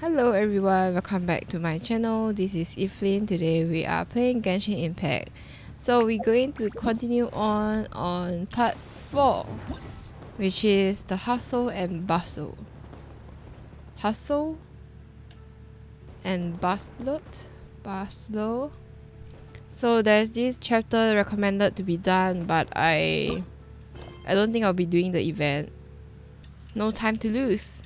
Hello everyone, welcome back to my channel. This is Evelyn. Today we are playing Genshin Impact. So we're going to continue on part 4, which is the hustle and bustle. Hustle and bustle. So there's this chapter recommended to be done, but I don't think I'll be doing the event. No time to lose.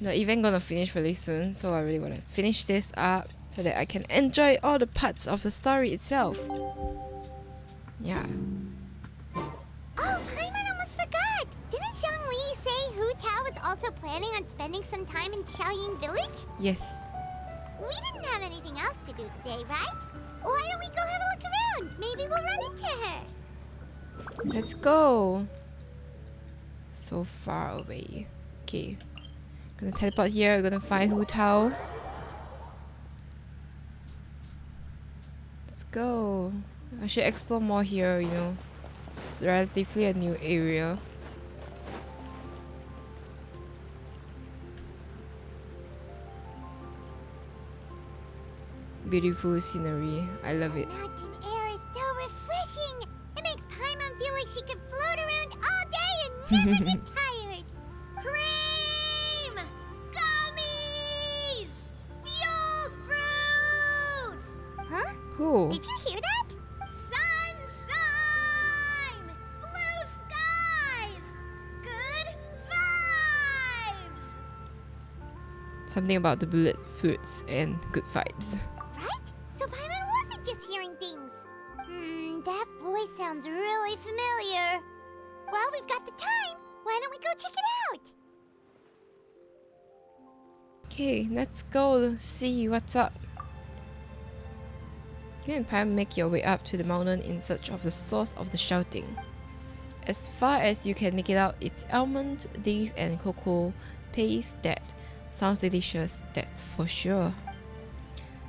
The event gonna finish really soon, so I really wanna finish this up so that I can enjoy all the parts of the story itself. Yeah. Oh, Paimon almost forgot! Didn't Zhongli say Hu Tao was also planning on spending some time in Xiaoying village? Yes. We didn't have anything else to do today, right? Why don't we go have a look around? Maybe we'll run into her. Let's go. So far away. Okay. Gonna teleport here, gonna find Hu Tao. Let's go. I should explore more here, you know. It's relatively a new area. Beautiful scenery. I love it. Mountain air is so refreshing. It makes Paimon feel like she could float around all day and never get tired. Cream! Gummies! Fuel fruit! Huh? Cool. Did you hear that? Sunshine! Blue skies! Good vibes! Something about the bullet fruits and good vibes. Right? So Paimon wasn't just hearing things. That voice sounds really familiar. Well, we've got the time. Why don't we go check it out? Okay, let's go see what's up. You and Pam make your way up to the mountain in search of the source of the shouting. As far as you can make it out, it's almond, dates, and cocoa paste that sounds delicious, that's for sure.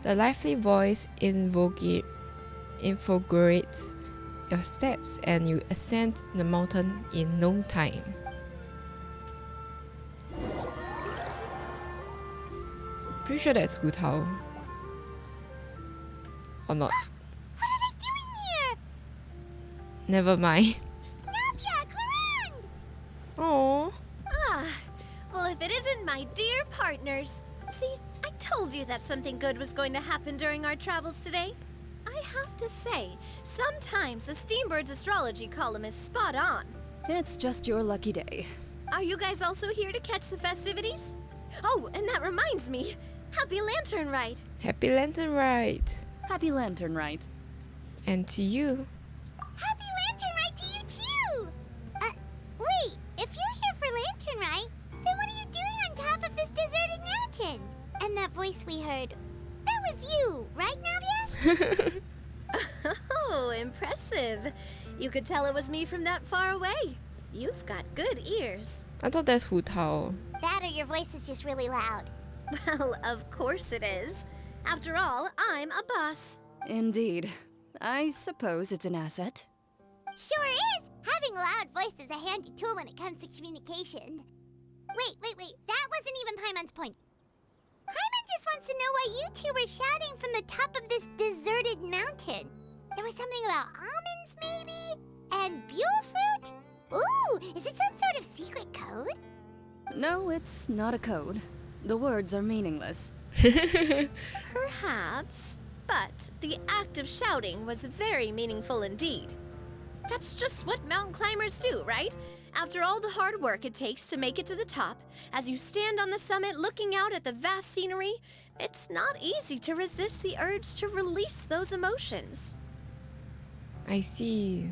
The lively voice invigorates your steps and you ascend the mountain in no time. Pretty sure that's Hu Tao. Or not. What are they doing here? Never mind. Navia, Clarande! Oh. Ah, well, if it isn't my dear partners. See, I told you that something good was going to happen during our travels today. I have to say, sometimes the Steambird's astrology column is spot on. It's just your lucky day. Are you guys also here to catch the festivities? Oh, and that reminds me. Happy Lantern Rite. Happy Lantern Rite. Happy Lantern Rite. And to you. Happy Lantern Rite to you too! Wait, if you're here for Lantern Rite, then what are you doing on top of this deserted mountain? And that voice we heard, that was you, right, Navia? Oh, impressive. You could tell it was me from that far away. You've got good ears. I thought that's Hu Tao. That or your voice is just really loud. Well, of course it is. After all, I'm a boss. Indeed. I suppose it's an asset. Sure is! Having a loud voice is a handy tool when it comes to communication. Wait. That wasn't even Paimon's point. Paimon just wants to know why you two were shouting from the top of this deserted mountain. There was something about almonds, maybe? And buell fruit? Ooh, is it some sort of secret code? No, it's not a code. The words are meaningless. Perhaps, but the act of shouting was very meaningful indeed. That's just what mountain climbers do, right? After all the hard work it takes to make it to the top, as you stand on the summit looking out at the vast scenery, it's not easy to resist the urge to release those emotions. I see.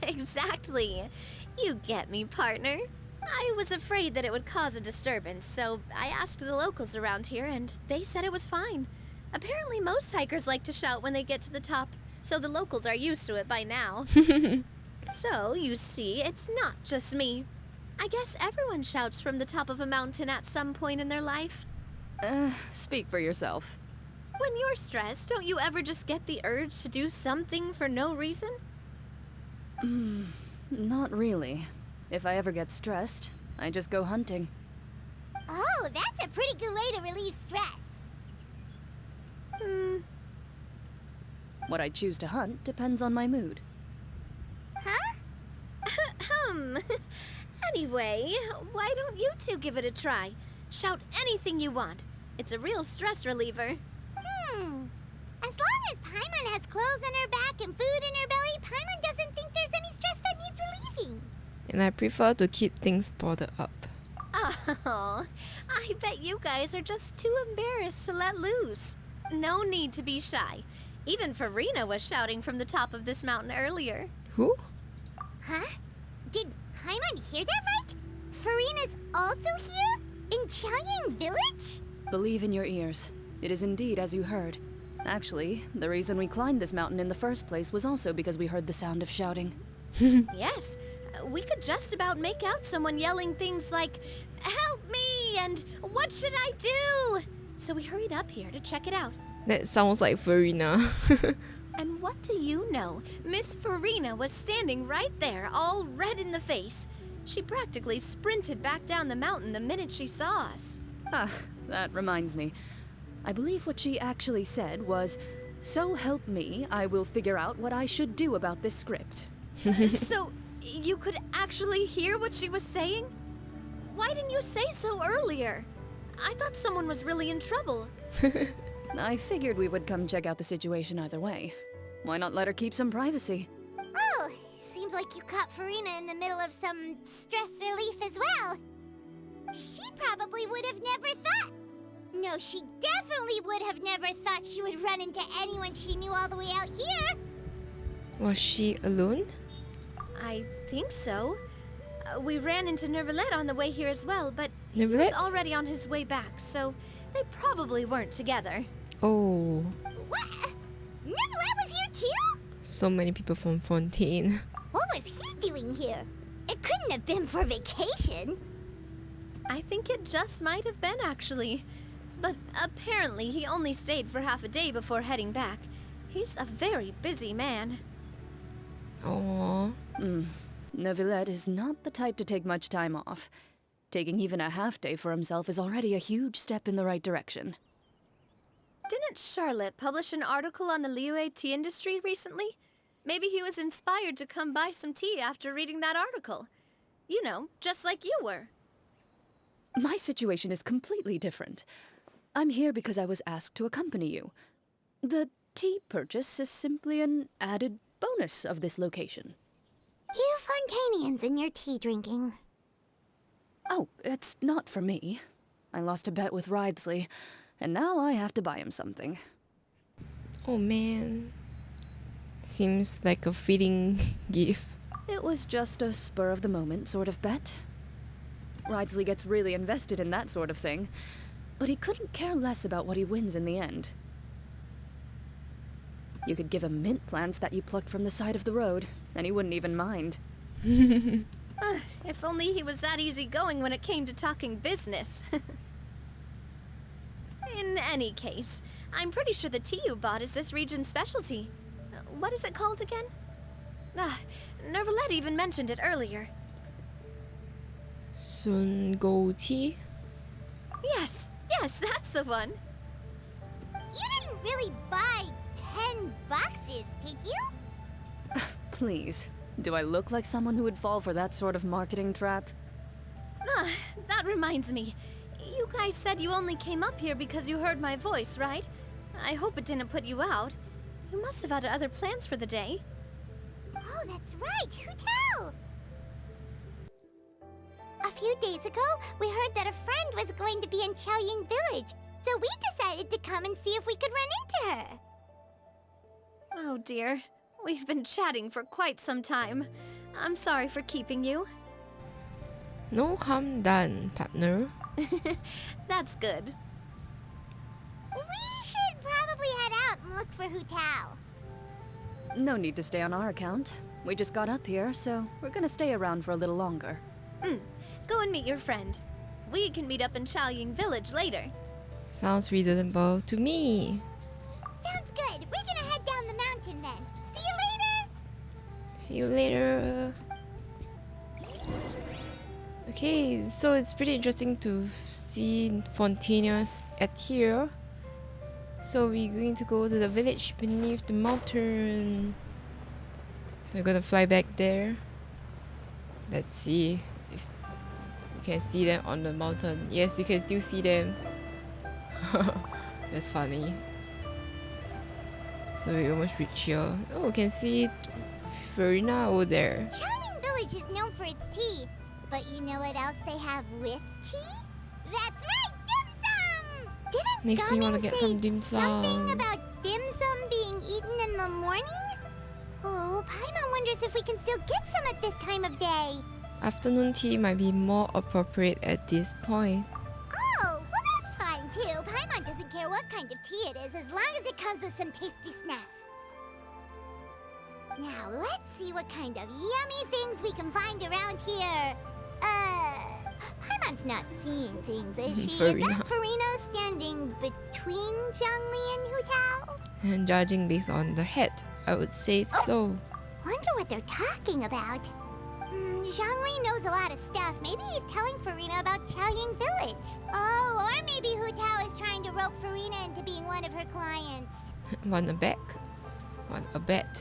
Exactly. You get me, partner. I was afraid that it would cause a disturbance, so I asked the locals around here and they said it was fine. Apparently most hikers like to shout when they get to the top, so the locals are used to it by now. So, you see, it's not just me. I guess everyone shouts from the top of a mountain at some point in their life. Speak for yourself. When you're stressed, don't you ever just get the urge to do something for no reason? Not really. If I ever get stressed, I just go hunting. Oh, that's a pretty good way to relieve stress. What I choose to hunt depends on my mood. Huh? Anyway, why don't you two give it a try? Shout anything you want. It's a real stress reliever. As long as Paimon has clothes on her back and food in her belly, Paimon doesn't think there's any stress that needs relieving. And I prefer to keep things bottled up. Oh, I bet you guys are just too embarrassed to let loose. No need to be shy. Even Farina was shouting from the top of this mountain earlier. Who? Huh? Did Paimon hear that right? Farina's also here? In Chaoyang Village? Believe in your ears. It is indeed as you heard. Actually, the reason we climbed this mountain in the first place was also because we heard the sound of shouting. Yes, we could just about make out someone yelling things like, "Help me!" and "What should I do?" So we hurried up here to check it out. That sounds like Farina. And what do you know? Miss Farina was standing right there, all red in the face. She practically sprinted back down the mountain the minute she saw us. Ah, that reminds me. I believe what she actually said was, "So help me, I will figure out what I should do about this script." So, you could actually hear what she was saying? Why didn't you say so earlier? I thought someone was really in trouble. I figured we would come check out the situation either way. Why not let her keep some privacy? Oh, seems like you caught Farina in the middle of some stress relief as well. She probably would have never thought. No, she definitely would have never thought she would run into anyone she knew all the way out here. Was she alone? I think so. We ran into Nervalet on the way here as well, but he was Nervalet? already on his way back, so they probably weren't together. Oh, What? Neverland was here too? so many people from Fontaine. What was he doing here? It couldn't have been for vacation. I think it just might have been, actually. But apparently he only stayed for half a day before heading back. He's a very busy man. Aww. Neuvillette is not the type to take much time off. Taking even a half day for himself is already a huge step in the right direction. Didn't Charlotte publish an article on the Liyue tea industry recently? Maybe he was inspired to come buy some tea after reading that article. You know, just like you were. My situation is completely different. I'm here because I was asked to accompany you. The tea purchase is simply an added bonus of this location. You Fontainians and your tea drinking. Oh, it's not for me. I lost a bet with Ridesley, and now I have to buy him something. Oh man. Seems like a fitting gift. It was just a spur-of-the-moment sort of bet. Ridesley gets really invested in that sort of thing, but he couldn't care less about what he wins in the end. You could give him mint plants that you plucked from the side of the road, and he wouldn't even mind. If only he was that easygoing when it came to talking business. In any case, I'm pretty sure the tea you bought is this region's specialty. What is it called again? Nervalet even mentioned it earlier. Sun Go tea? Yes, that's the one. You didn't really buy 10 boxes, did you? Please, do I look like someone who would fall for that sort of marketing trap? That reminds me. You guys said you only came up here because you heard my voice, right? I hope it didn't put you out. You must have had other plans for the day. Oh, that's right. Who tell? A few days ago, we heard that a friend was going to be in Chaoyang Village, so we decided to come and see if we could run into her. Oh dear. We've been chatting for quite some time. I'm sorry for keeping you. No harm done, partner. That's good. We should probably head out and look for Hu Tao. No need to stay on our account. We just got up here, so we're gonna stay around for a little longer. Go and meet your friend. We can meet up in Chaoyang Village later. Sounds reasonable to me. Sounds good. We're gonna head down the mountain then. See you later! See you later. Okay, so it's pretty interesting to see Fontaine at here. So we're going to go to the village beneath the mountain. So we're gonna fly back there. Let's see if you can see them on the mountain. Yes, you can still see them. That's funny. So we almost reached here. Oh, we can see Farina over there. Chaoyang Village is known for its tea. But you know what else they have with tea? That's right, dim sum! Didn't Makes me want to Gamin get say some dim something sum. about dim sum being eaten in the morning? Oh, Paimon wonders if we can still get some at this time of day. Afternoon tea might be more appropriate at this point. Oh, well that's fine too. Paimon doesn't care what kind of tea it is as long as it comes with some tasty snacks. Now let's see what kind of yummy things we can find around here. Paimon's not seeing things, is she? Is Farina. that Farina standing between Zhongli and Hu Tao? And judging based on the head, I would say it's so. Wonder what they're talking about. Zhongli knows a lot of stuff. Maybe he's telling Farina about Chaoyang Village. Oh, or maybe Hu Tao is trying to rope Farina into being one of her clients. Want a bet? Want a bet?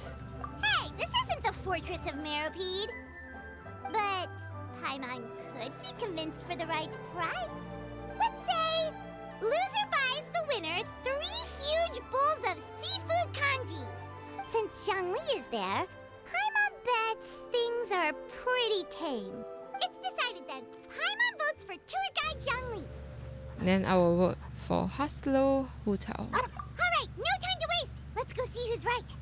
Hey, this isn't the Fortress of Meropide. But Paimon could be convinced for the right price. Let's say loser buys the winner 3 huge bowls of seafood kanji. Since Zhongli is there, Paimon bets things are pretty tame. It's decided then. Paimon votes for tour guide Zhongli. Then I will vote for Haslo Hotel. All right, no time to waste. Let's go see who's right.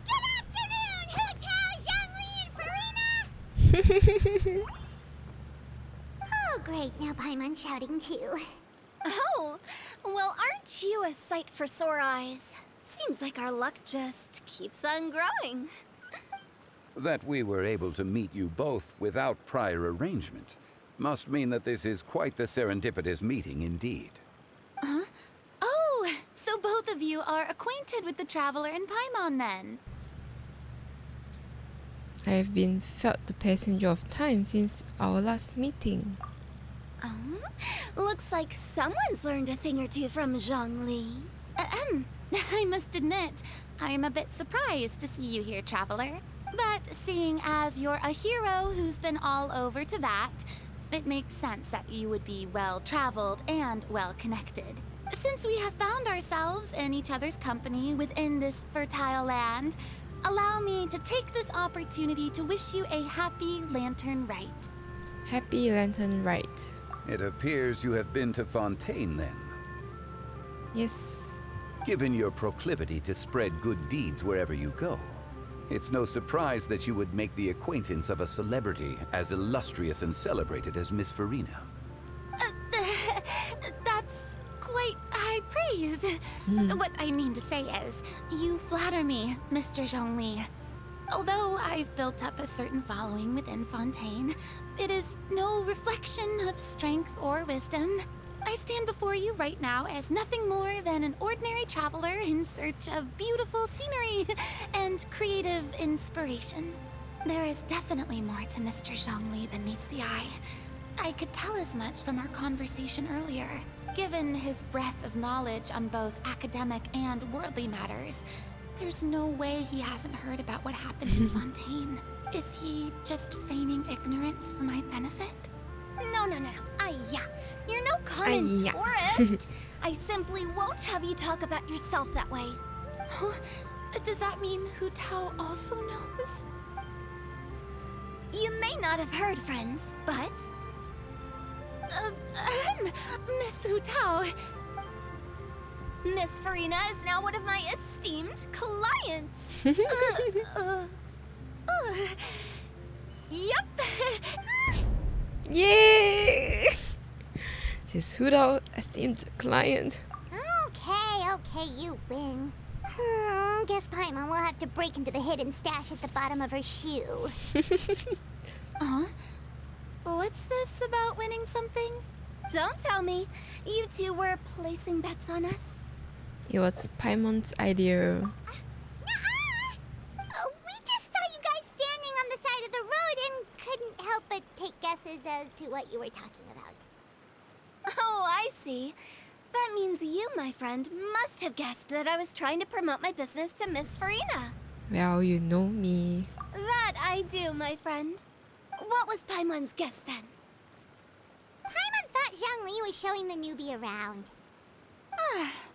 Good afternoon, Hu Tao, Zhongli, and Farina. Oh, great. Now Paimon's shouting too. Oh, well, aren't you a sight for sore eyes? Seems like our luck just keeps on growing. That we were able to meet you both without prior arrangement must mean that this is quite the serendipitous meeting indeed. Oh, so both of you are acquainted with the Traveler and Paimon then? I have been felt the passenger of time since our last meeting. Looks like someone's learned a thing or two from Zhongli. I must admit, I'm a bit surprised to see you here, Traveler. But seeing as you're a hero who's been all over to that, it makes sense that you would be well-traveled and well-connected. Since we have found ourselves in each other's company within this fertile land, allow me to take this opportunity to wish you a happy Lantern Rite. Happy Lantern Rite. It appears you have been to Fontaine then. Yes. Given your proclivity to spread good deeds wherever you go, it's no surprise that you would make the acquaintance of a celebrity as illustrious and celebrated as Miss Farina. That's quite high praise. What I mean to say is, you flatter me, Mr. Zhongli. Although I've built up a certain following within Fontaine, it is no reflection of strength or wisdom. I stand before you right now as nothing more than an ordinary traveler in search of beautiful scenery and creative inspiration. There is definitely more to Mr. Zhongli than meets the eye. I could tell as much from our conversation earlier. Given his breadth of knowledge on both academic and worldly matters, there's no way he hasn't heard about what happened in Fontaine. Is he just feigning ignorance for my benefit? No. Ayya. You're no common Ayya. tourist. I simply won't have you talk about yourself that way. Huh? Does that mean Hu Tao also knows? You may not have heard, friends, but Miss Hu Tao. Miss Farina is now one of my esteemed clients. Yup. Yay! She's Hudo, esteemed client. Okay, you win. Guess Paimon will have to break into the hidden stash at the bottom of her shoe. What's this about winning something? Don't tell me. You two were placing bets on us. It was Paimon's idea. We just saw you guys standing on the side of the road and couldn't help but take guesses as to what you were talking about. Oh, I see. That means you, my friend, must have guessed that I was trying to promote my business to Miss Farina. Well, you know me. That I do, my friend. What was Paimon's guess then? Paimon thought Zhongli was showing the newbie around.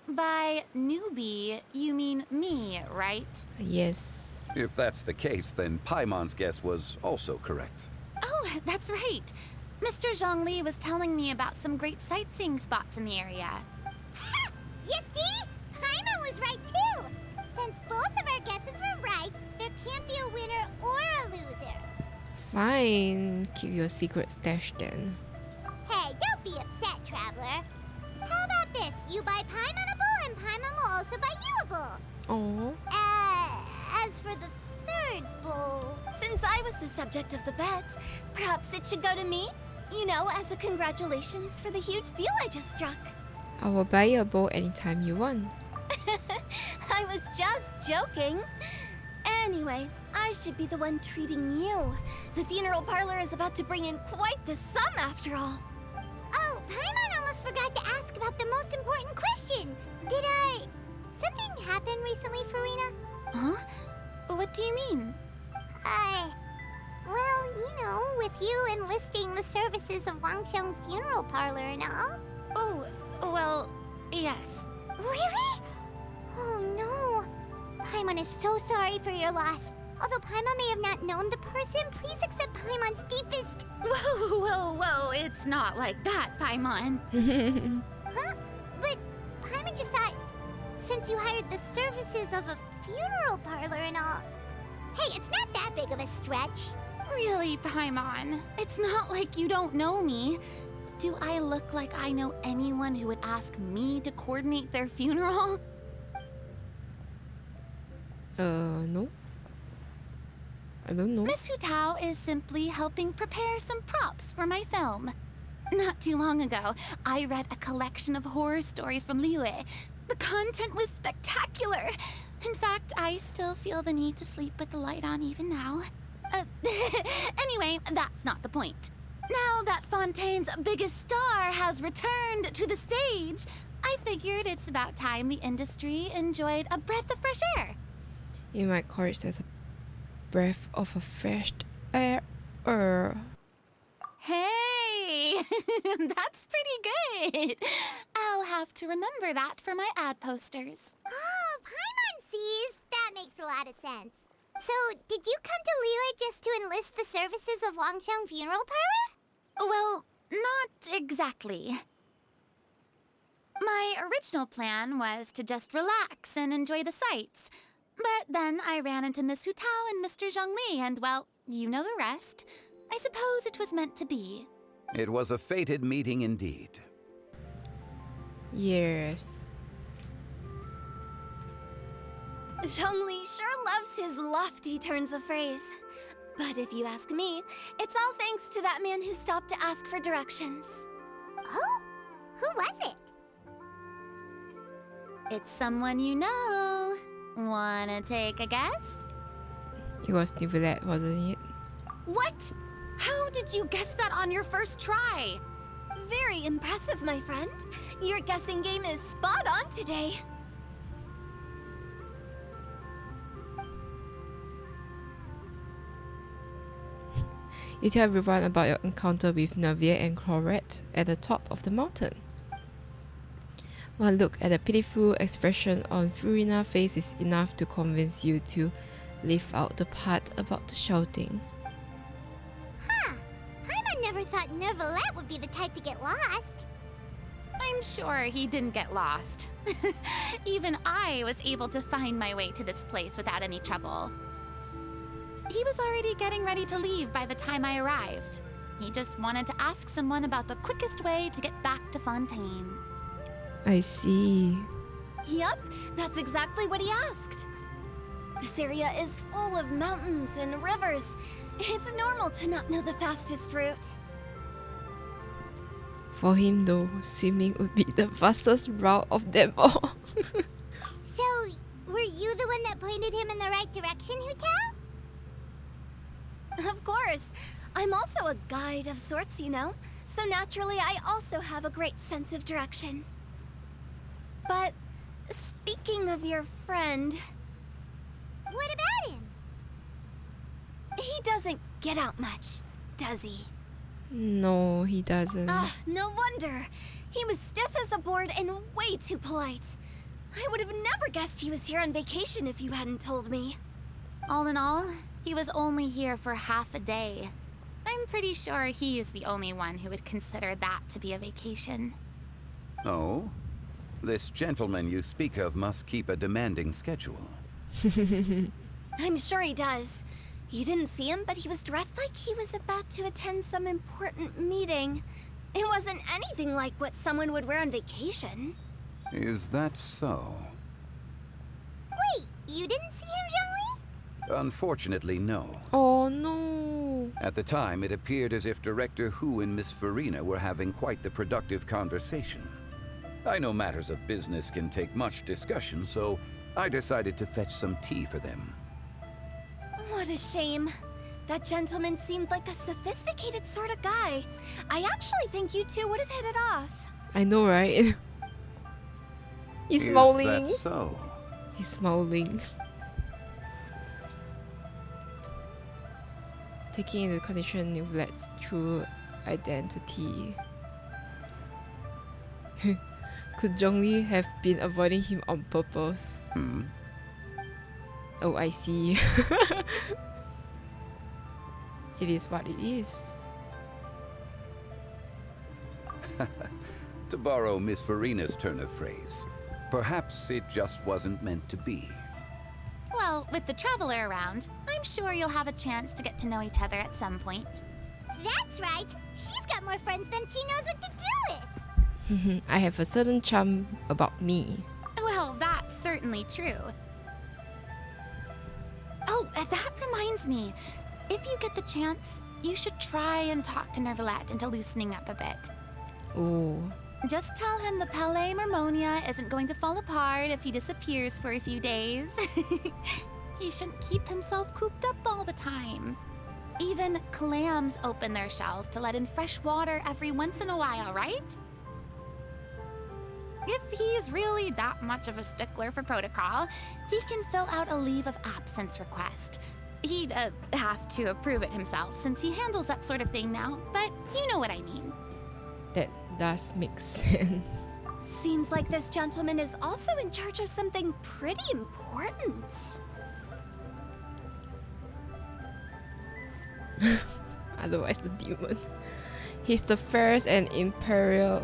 By newbie, you mean me, right? Yes. If that's the case, then Paimon's guess was also correct. Oh, that's right. Mr. Zhongli was telling me about some great sightseeing spots in the area. Ha! You see? Paimon was right too! Since both of our guesses were right, there can't be a winner or a loser. Fine. Keep your secret stash then. Hey, don't be upset, traveler. How about this? You buy Paimon a bowl and Paimon will also buy you a bowl. Oh. As for the third bowl... Since I was the subject of the bet, perhaps it should go to me? You know, as a congratulations for the huge deal I just struck. I will buy you a bowl anytime you want. I was just joking. Anyway, I should be the one treating you. The funeral parlor is about to bring in quite the sum after all. Oh, Paimon almost forgot to ask about the most important question. Something happen recently, Farina? Huh? What do you mean? Well, you know, with you enlisting the services of Wangxiang Funeral Parlor and all. Oh, well, yes. Really? Oh no. Paimon is so sorry for your loss. Although Paimon may have not known the person, please accept Paimon's deepest... Whoa, it's not like that, Paimon. Huh? But Paimon just thought, since you hired the services of a funeral parlor and all... Hey, it's not that big of a stretch. Really, Paimon, it's not like you don't know me. Do I look like I know anyone who would ask me to coordinate their funeral? No. I don't know. Miss Hu Tao is simply helping prepare some props for my film. Not too long ago, I read a collection of horror stories from Liyue. The content was spectacular. In fact, I still feel the need to sleep with the light on even now. Anyway, that's not the point. Now that Fontaine's biggest star has returned to the stage, I figured it's about time the industry enjoyed a breath of fresh air. You might call it as a breath of a fresh air. Hey, that's pretty good. I'll have to remember that for my ad posters. Oh, Paimon sees. That makes a lot of sense. So, did you come to Liyue just to enlist the services of Wangxiang Funeral Parlor? Well, not exactly. My original plan was to just relax and enjoy the sights. But then I ran into Miss Hu Tao and Mr. Zhongli, and well, you know the rest. I suppose it was meant to be. It was a fated meeting indeed. Yes. Zhongli sure loves his lofty turns of phrase. But if you ask me, it's all thanks to that man who stopped to ask for directions. Oh? Who was it? It's someone you know. Wanna take a guess? It was Nicolette, wasn't it? What? How did you guess that on your first try? Very impressive, my friend. Your guessing game is spot on today. You tell everyone about your encounter with Navia and Chlorette at the top of the mountain. One look at the pitiful expression on Furina's face is enough to convince you to leave out the part about the shouting. Huh. Paimon never thought Neuvillette would be the type to get lost. I'm sure he didn't get lost. Even I was able to find my way to this place without any trouble. He was already getting ready to leave by the time I arrived. He just wanted to ask someone about the quickest way to get back to Fontaine. I see. Yup, that's exactly what he asked. This area is full of mountains and rivers. It's normal to not know the fastest route. For him though, swimming would be the fastest route of them all. Were you the one that pointed him in the right direction, Hutao? Of course. I'm also a guide of sorts, you know. So naturally, I also have a great sense of direction. But speaking of your friend... What about him? He doesn't get out much, does he? No, he doesn't. Ah, no wonder. He was stiff as a board and way too polite. I would have never guessed he was here on vacation if you hadn't told me. All in all, he was only here for half a day. I'm pretty sure he is the only one who would consider that to be a vacation. Oh? This gentleman you speak of must keep a demanding schedule. I'm sure he does. You didn't see him, but he was dressed like he was about to attend some important meeting. It wasn't anything like what someone would wear on vacation. Is that so? Wait, you didn't see him, Zhongli? Unfortunately, no. Oh no. At the time, it appeared as if Director Hu and Miss Farina were having quite the productive conversation. I know matters of business can take much discussion, so I decided to fetch some tea for them. What a shame. That gentleman seemed like a sophisticated sort of guy. I actually think you two would have hit it off. I know, right? He's Is smiling. that so? He's smiling. Taking into consideration Newlet's true identity. Could Zhongli have been avoiding him on purpose? Hmm? Oh, I see. It is what it is. To borrow Miss Farina's turn of phrase, perhaps it just wasn't meant to be. Well, with the traveler around, I'm sure you'll have a chance to get to know each other at some point. That's right. She's got more friends than she knows what to do with. I have a certain charm about me. Well, that's certainly true. Oh, that reminds me. If you get the chance, you should try and talk to Nervalette into loosening up a bit. Oh, Just tell him the Palais Mermonia isn't going to fall apart if he disappears for a few days. He shouldn't keep himself cooped up all the time. Even clams open their shells to let in fresh water every once in a while, right? If he's really that much of a stickler for protocol, he can fill out a leave of absence request. He'd have to approve it himself since he handles that sort of thing now, but you know what I mean. that does make sense. Seems like this gentleman is also in charge of something pretty important. Otherwise, the demon. He's the first and imperial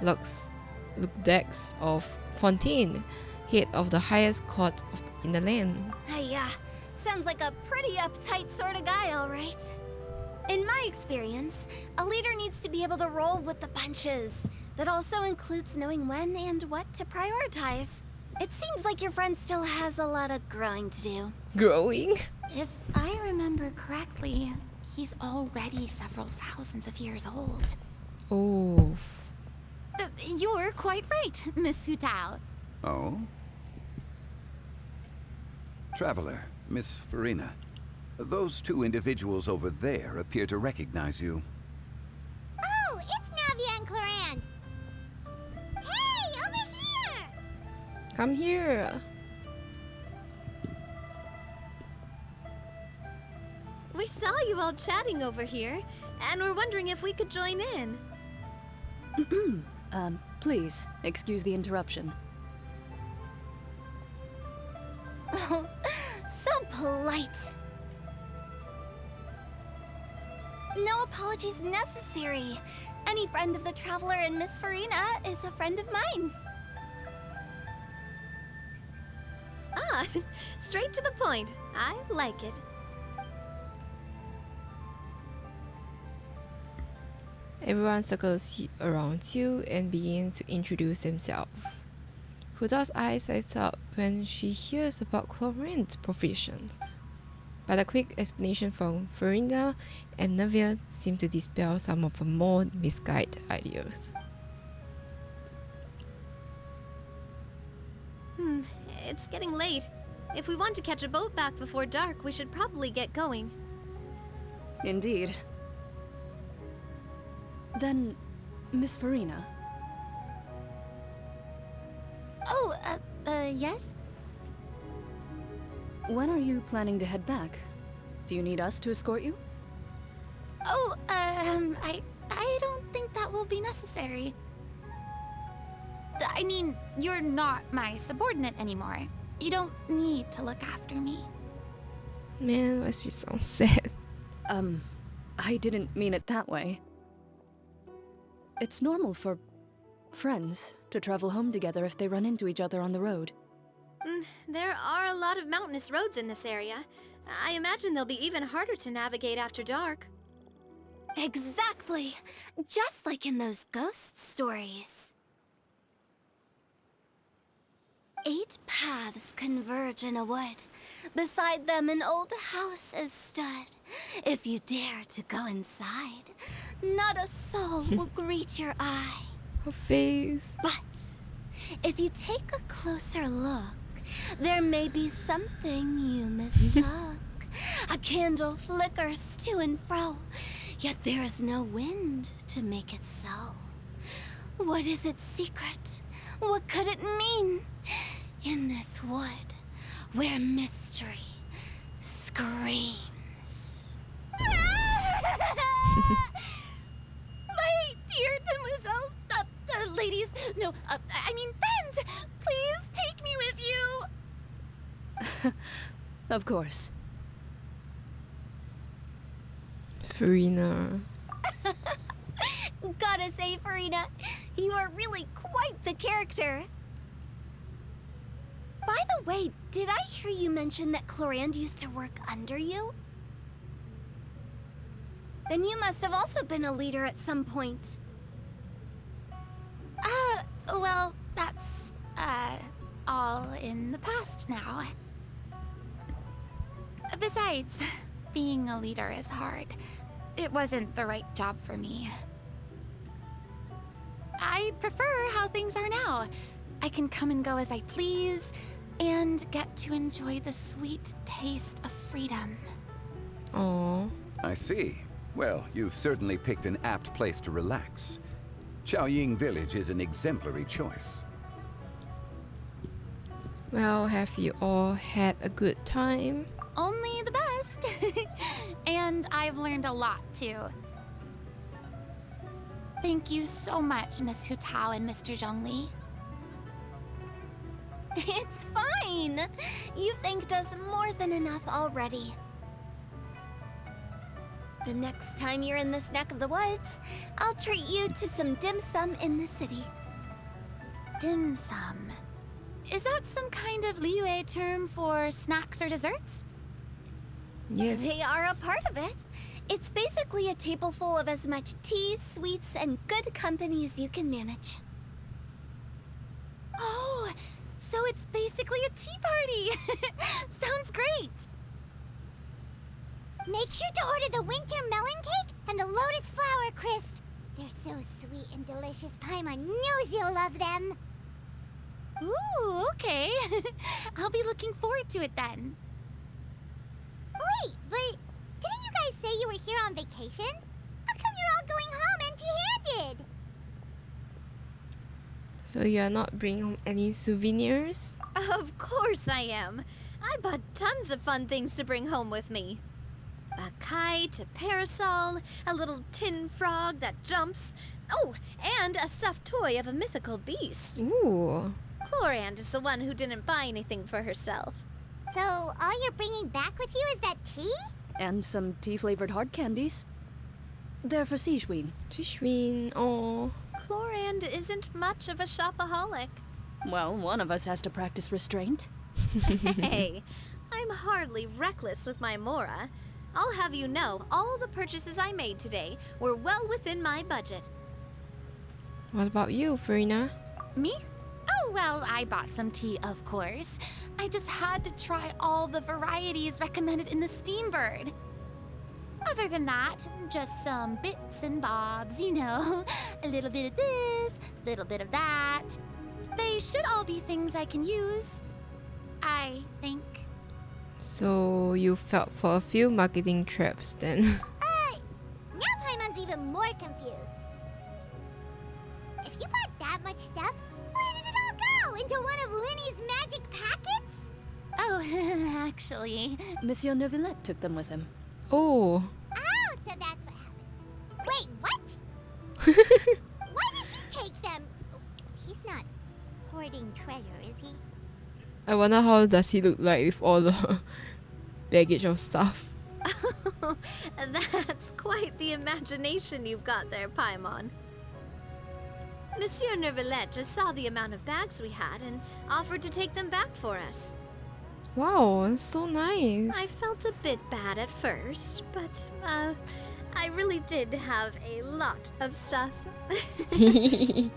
Luxdex of Fontaine, head of the highest court in the land. Yeah, sounds like a pretty uptight sort of guy, all right. In my experience, a leader needs to be able to roll with the punches. That also includes knowing when and what to prioritize. It seems like your friend still has a lot of growing to do. Growing? If I remember correctly, he's already several thousands of years old. Oh. You're quite right, Miss Hutao. Oh? Traveler, Miss Farina. Those two individuals over there appear to recognize you. Oh, it's Navia and Clorand. Hey, over here! Come here. We saw you all chatting over here, and we're wondering if we could join in. Please, excuse the interruption. Oh, so polite. No apologies necessary. Any friend of the Traveler and Miss Farina is a friend of mine. Ah, straight to the point. I like it. Everyone circles around you and begins to introduce themselves. Huda's eyes light up when she hears about Chlorine's proficiency. But a quick explanation from Farina and Navia seem to dispel some of her more misguided ideas. it's getting late. If we want to catch a boat back before dark, we should probably get going. Indeed. Then, Miss Farina. Oh, yes? When are you planning to head back? Do you need us to escort you? Oh, I don't think that will be necessary. I mean, you're not my subordinate anymore. You don't need to look after me. Man, why she so sad? I didn't mean it that way. It's normal for friends to travel home together if they run into each other on the road. There are a lot of mountainous roads in this area. I imagine they'll be even harder to navigate after dark. Exactly. Just like in those ghost stories. 8 paths converge in a wood. Beside them an old house is stood. If you dare to go inside, not a soul will greet your eye. Her face. But if you take a closer look, there may be something you mistook. A candle flickers to and fro, yet there is no wind to make it so. What is its secret? What could it mean? In this wood, where mystery screams. My dear demoiselles, ladies, no, I mean friends, please take me with you. Of course. Farina. Gotta say, Farina, you are really quite the character. By the way, did I hear you mention that Clorand used to work under you? Then you must have also been a leader at some point. Well, that's, all in the past now. Besides, being a leader is hard. It wasn't the right job for me. I prefer how things are now. I can come and go as I please, and get to enjoy the sweet taste of freedom. Aww. I see. Well, you've certainly picked an apt place to relax. Chaoying Village is an exemplary choice. Well, have you all had a good time? Only the best. And I've learned a lot, too. Thank you so much, Miss Hu Tao and Mr. Zhongli. It's fine. You've thanked us more than enough already. The next time you're in this neck of the woods, I'll treat you to some dim sum in the city. Dim sum. Is that some kind of Liyue term for snacks or desserts? Yes. They are a part of it. It's basically a table full of as much tea, sweets, and good company as you can manage. Oh, so it's basically a tea party. Sounds great. Make sure to order the winter melon cake and the lotus flower crisp. They're so sweet and delicious, Paimon knows you'll love them. Ooh, okay. I'll be looking forward to it then. Wait, but didn't you guys say you were here on vacation? How come you're all going home empty-handed? So you're not bringing home any souvenirs? Of course I am. I bought tons of fun things to bring home with me. A kite, a parasol, a little tin frog that jumps. Oh, and a stuffed toy of a mythical beast. Ooh. Clorand is the one who didn't buy anything for herself. So all you're bringing back with you is that tea? And some tea-flavored hard candies. They're for Sishwin. Shishwin, oh. Clorand isn't much of a shopaholic. Well, one of us has to practice restraint. Hey, I'm hardly reckless with my Mora. I'll have you know, all the purchases I made today were well within my budget. What about you, Farina? Me? Oh, well, I bought some tea, of course. I just had to try all the varieties recommended in the Steambird. Other than that, just some bits and bobs, you know. A little bit of this, little bit of that. They should all be things I can use. I think. So you fell for a few marketing traps then. Now Paimon's even more confused. If you bought that much stuff, where did it all go? Into one of Linny's magic packets? Oh, actually. Monsieur Neuvillette took them with him. Oh. Oh, so that's what happened. Wait, what? Why did he take them? He's not hoarding treasure, is he? I wonder how does he look like with all the baggage of stuff. That's quite the imagination you've got there, Paimon. Monsieur Neuvillette just saw the amount of bags we had and offered to take them back for us. Wow, that's so nice. I felt a bit bad at first, but, I really did have a lot of stuff. He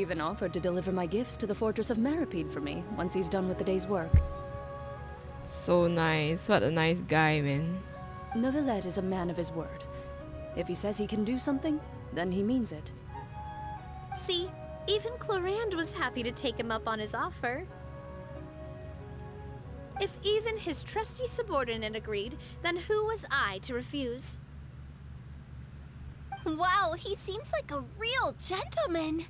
even offered to deliver my gifts to the Fortress of Maripede for me once he's done with the day's work. So nice. What a nice guy, man. Neuvillette is a man of his word. If he says he can do something, then he means it. See, even Clorand was happy to take him up on his offer. If even his trusty subordinate agreed, then who was I to refuse? Wow, he seems like a real gentleman.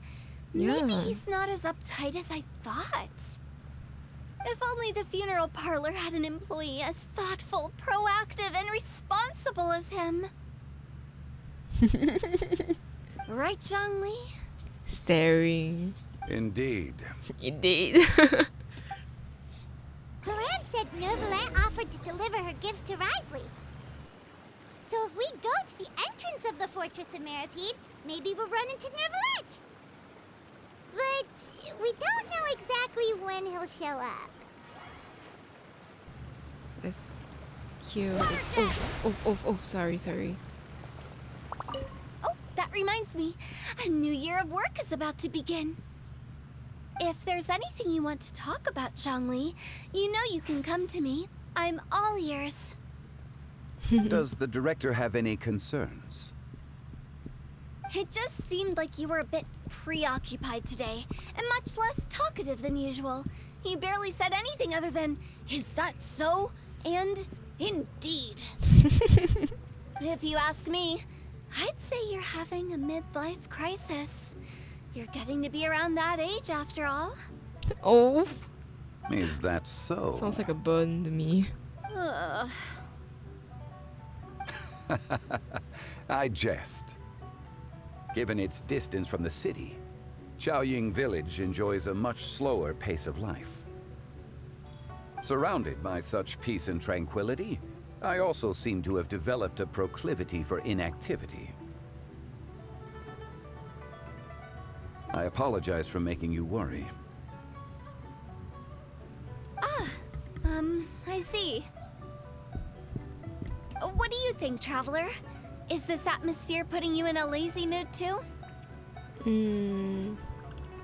Yeah. Maybe he's not as uptight as I thought. If only the funeral parlor had an employee as thoughtful, proactive, and responsible as him. Right, Zhongli? Staring. Indeed. Indeed. Clorand said Neuvillette offered to deliver her gifts to Risley. So if we go to the entrance of the Fortress of Maripede, maybe we'll run into Neuvillette. But we don't know exactly when he'll show up. That's cute. Oh, sorry. Oh, that reminds me. A new year of work is about to begin. If there's anything you want to talk about, Zhongli, you know you can come to me. I'm all ears. Does the director have any concerns? It just seemed like you were a bit preoccupied today, and much less talkative than usual. He barely said anything other than, "Is that so?" and "Indeed." If you ask me, I'd say you're having a midlife crisis. You're getting to be around that age after all. Oh, Is that so? sounds like a burn to me. Ugh. I jest. Given its distance from the city, Chaoying Village enjoys a much slower pace of life. Surrounded by such peace and tranquility, I also seem to have developed a proclivity for inactivity. I apologize for making you worry. I see. What do you think, Traveler? Is this atmosphere putting you in a lazy mood too?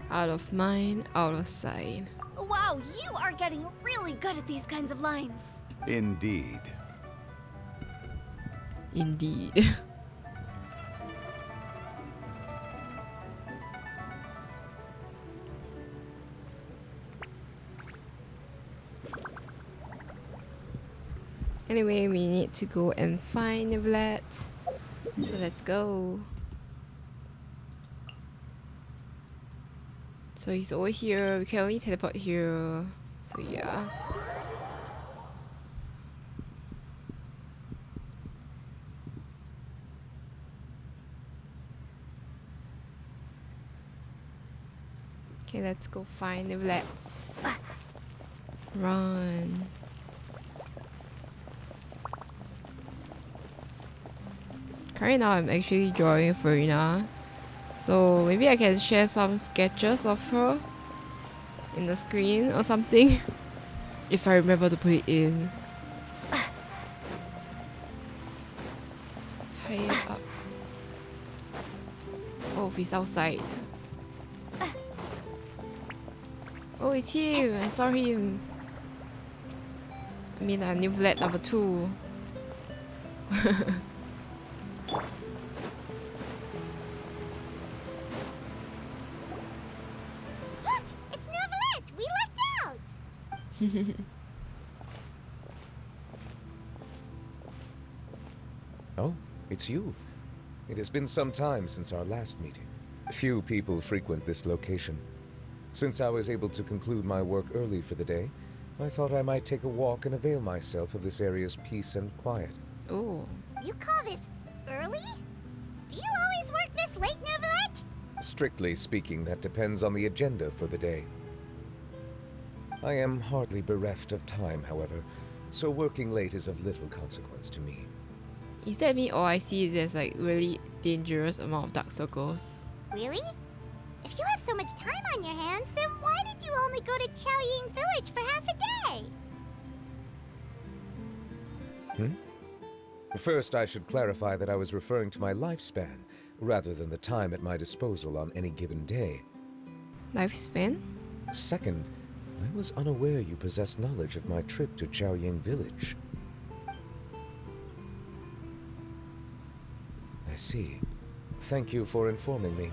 Out of mind, out of sight. Wow, you are getting really good at these kinds of lines. Indeed. Indeed. Anyway, we need to go and find Neuvillette. So let's go. So he's over here. We can only teleport here. So yeah. Okay, let's go find Neuvillette. Run. Right now I'm actually drawing Farina, so maybe I can share some sketches of her in the screen or something if I remember to put it in. Higher up. Oh, he's outside. Oh, it's him. I saw him. I mean, I'm Neuvillette number 2. Oh, it's you. It has been some time since our last meeting. Few people frequent this location. Since I was able to conclude my work early for the day, I thought I might take a walk and avail myself of this area's peace and quiet. Oh. You call this early? Do you always work this late, Neuvillette? Strictly speaking, that depends on the agenda for the day. I am hardly bereft of time, however, so working late is of little consequence to me. Is that me or I see there's like really dangerous amount of dark circles? Really? If you have so much time on your hands, then why did you only go to Chaoying Village for half a day? First, I should clarify that I was referring to my lifespan, rather than the time at my disposal on any given day. Lifespan? Second, I was unaware you possessed knowledge of my trip to Chaoying Village. I see. Thank you for informing me.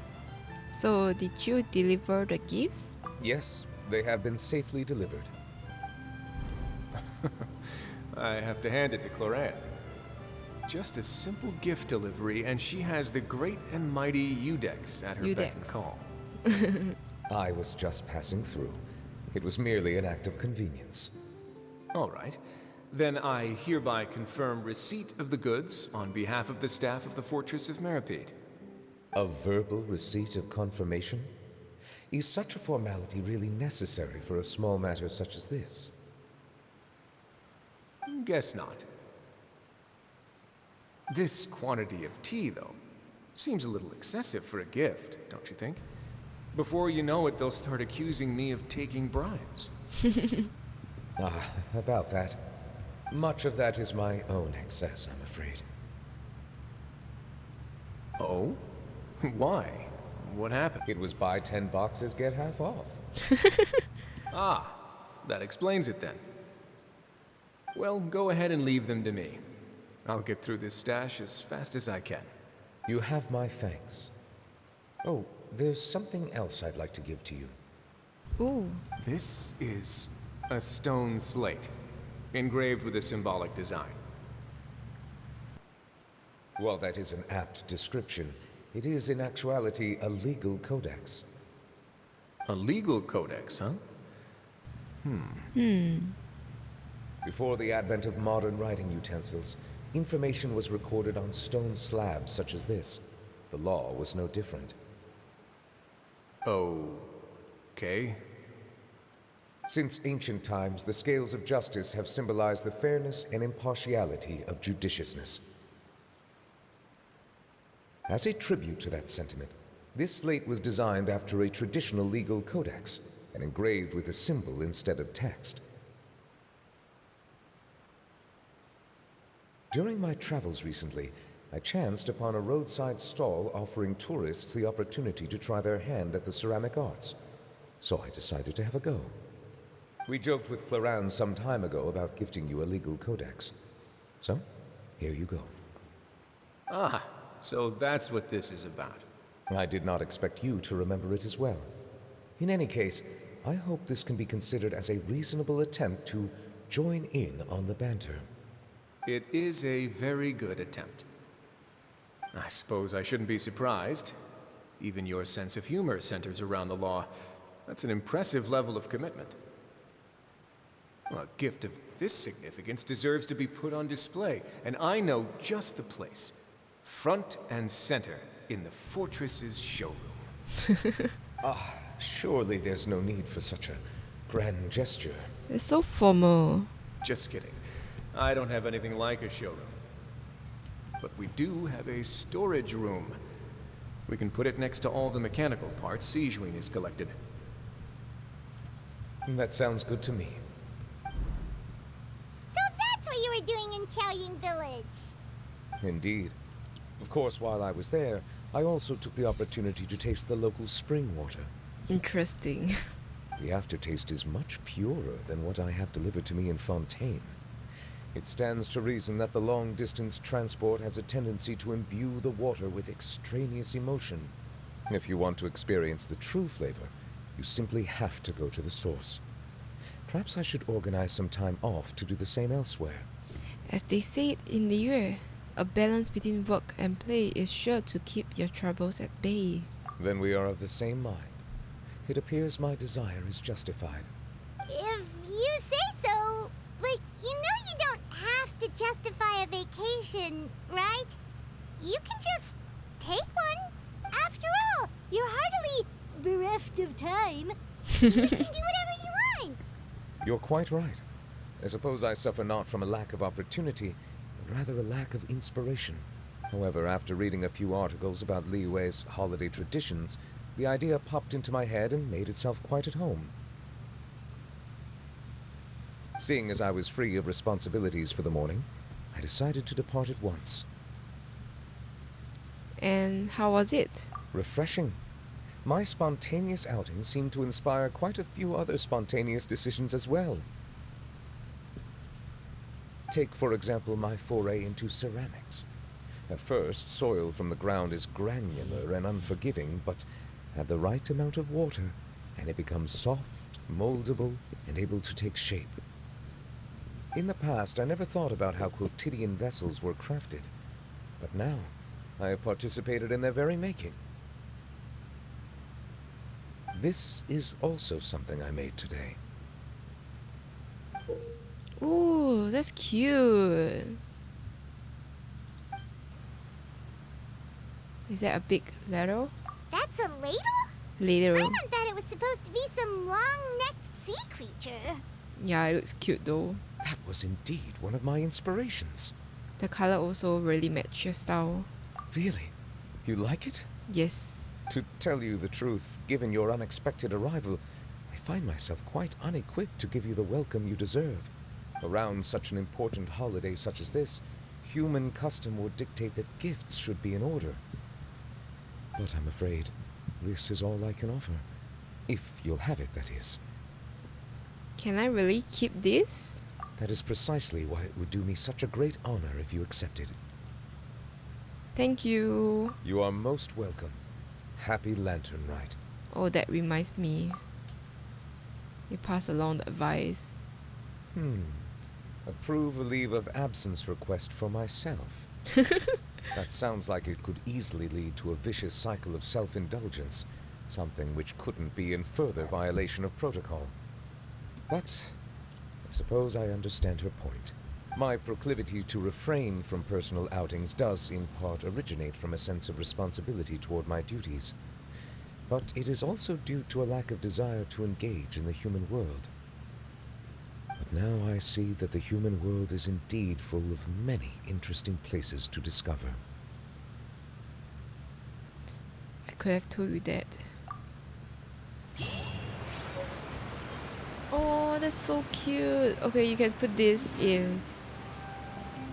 So did you deliver the gifts? Yes, they have been safely delivered. I have to hand it to Clorette. Just a simple gift delivery, and she has the great and mighty Udex at her beck and Udex. call. I was just passing through. It was merely an act of convenience. All right. Then I hereby confirm receipt of the goods on behalf of the staff of the Fortress of Meripede. A verbal receipt of confirmation? Is such a formality really necessary for a small matter such as this? Guess not. This quantity of tea, though, seems a little excessive for a gift, don't you think? Before you know it, they'll start accusing me of taking bribes. About that. Much of that is my own excess, I'm afraid. Oh? Why? What happened? It was buy 10 boxes, get half off. Ah, that explains it then. Well, go ahead and leave them to me. I'll get through this stash as fast as I can. You have my thanks. Oh, there's something else I'd like to give to you. Ooh. This is a stone slate, engraved with a symbolic design. While that is an apt description, it is in actuality a legal codex. A legal codex, huh? Before the advent of modern writing utensils, information was recorded on stone slabs such as this. The law was no different. Okay. Since ancient times, the scales of justice have symbolized the fairness and impartiality of judiciousness. As a tribute to that sentiment, this slate was designed after a traditional legal codex and engraved with a symbol instead of text. During my travels recently, I chanced upon a roadside stall offering tourists the opportunity to try their hand at the ceramic arts, so I decided to have a go. We joked with Clorette some time ago about gifting you a legal codex. So, here you go. Ah, so that's what this is about. I did not expect you to remember it as well. In any case, I hope this can be considered as a reasonable attempt to join in on the banter. It is a very good attempt. I suppose I shouldn't be surprised. Even your sense of humor centers around the law. That's an impressive level of commitment. Well, a gift of this significance deserves to be put on display, and I know just the place. Front and center in the Fortress's showroom. Surely there's no need for such a grand gesture. It's so formal. Just kidding. I don't have anything like a showroom. But we do have a storage room. We can put it next to all the mechanical parts Sijuin has collected. That sounds good to me. So that's what you were doing in Chaoying Village. Indeed. Of course, while I was there, I also took the opportunity to taste the local spring water. Interesting. The aftertaste is much purer than what I have delivered to me in Fontaine. It stands to reason that the long-distance transport has a tendency to imbue the water with extraneous emotion. If you want to experience the true flavor, you simply have to go to the source. Perhaps I should organize some time off to do the same elsewhere. As they say it in the Yue, a balance between work and play is sure to keep your troubles at bay. Then we are of the same mind. It appears my desire is justified. If you say so, but you know you don't have to justify a vacation, right? You can just take one. After all, you're hardly bereft of time. You can do whatever you want. You're quite right. I suppose I suffer not from a lack of opportunity, but rather a lack of inspiration. However, after reading a few articles about Liyue's holiday traditions, the idea popped into my head and made itself quite at home. Seeing as I was free of responsibilities for the morning, I decided to depart at once. And how was it? Refreshing. My spontaneous outing seemed to inspire quite a few other spontaneous decisions as well. Take, for example, my foray into ceramics. At first, soil from the ground is granular and unforgiving, but add the right amount of water, and it becomes soft, moldable, and able to take shape. In the past, I never thought about how quotidian vessels were crafted, but now I have participated in their very making. This is also something I made today. Ooh, that's cute. Is that a big ladle? That's a ladle? I Ladle. thought that it was supposed to be some long-necked sea creature. Yeah, it looks cute though. That was indeed one of my inspirations. The color also really matches your style. Really? You like it? Yes. To tell you the truth, given your unexpected arrival, I find myself quite unequipped to give you the welcome you deserve. Around such an important holiday such as this, human custom would dictate that gifts should be in order. But I'm afraid this is all I can offer. If you'll have it, that is. Can I really keep this? That is precisely why it would do me such a great honor if you accepted. Thank you. You are most welcome. Happy Lantern Rite. Oh, that reminds me. You pass along the advice. Approve a leave of absence request for myself. That sounds like it could easily lead to a vicious cycle of self-indulgence, something which couldn't be in further violation of protocol. But I suppose I understand her point. My proclivity to refrain from personal outings does in part originate from a sense of responsibility toward my duties. But it is also due to a lack of desire to engage in the human world. But now I see that the human world is indeed full of many interesting places to discover. I could have told you that. Oh, that's so cute. Okay, you can put this in.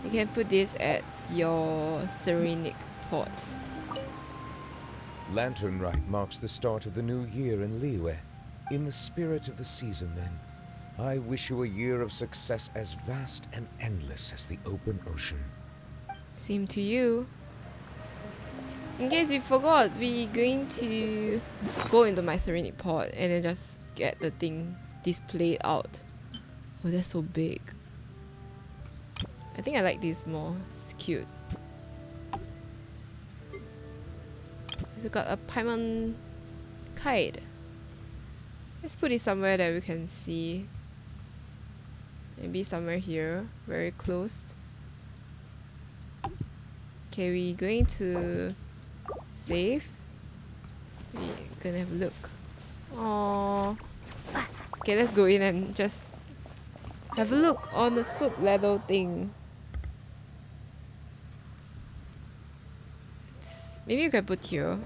You can put this at your Serenic pot. Lantern Rite marks the start of the new year in Liyue. In the spirit of the season, then, I wish you a year of success as vast and endless as the open ocean. Same to you. In case we forgot, we're going to go into my Serenic pot and then just get the thing displayed out. Oh, that's so big. I think I like this more. It's cute. It's got a Paimon kite. Let's put it somewhere that we can see. Maybe somewhere here, very close. Okay, we're going to save. We're gonna have a look. Aww. Okay, let's go in and just have a look on the soup ladle thing. Maybe you can put here.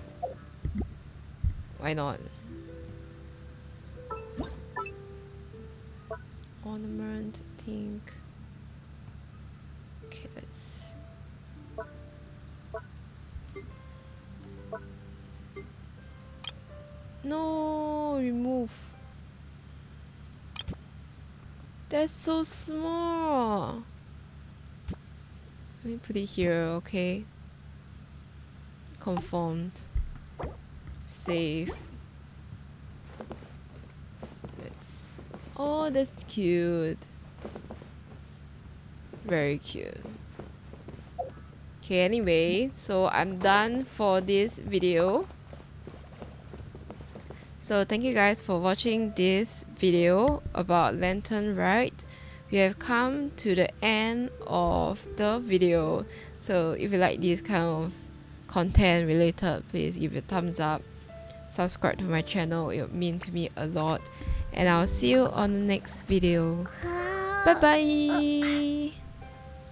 Why not? Ornament, I think. Okay, let's. No, remove. That's so small. Let me put it here, okay? Confirmed. Save. Let's. Oh, that's cute. Very cute. Okay, anyway, so I'm done for this video. So thank you guys for watching this video about Lantern Rite. We have come to the end of the video. So if you like this kind of content related, please give it a thumbs up. Subscribe to my channel, it would mean to me a lot. And I'll see you on the next video. Bye bye!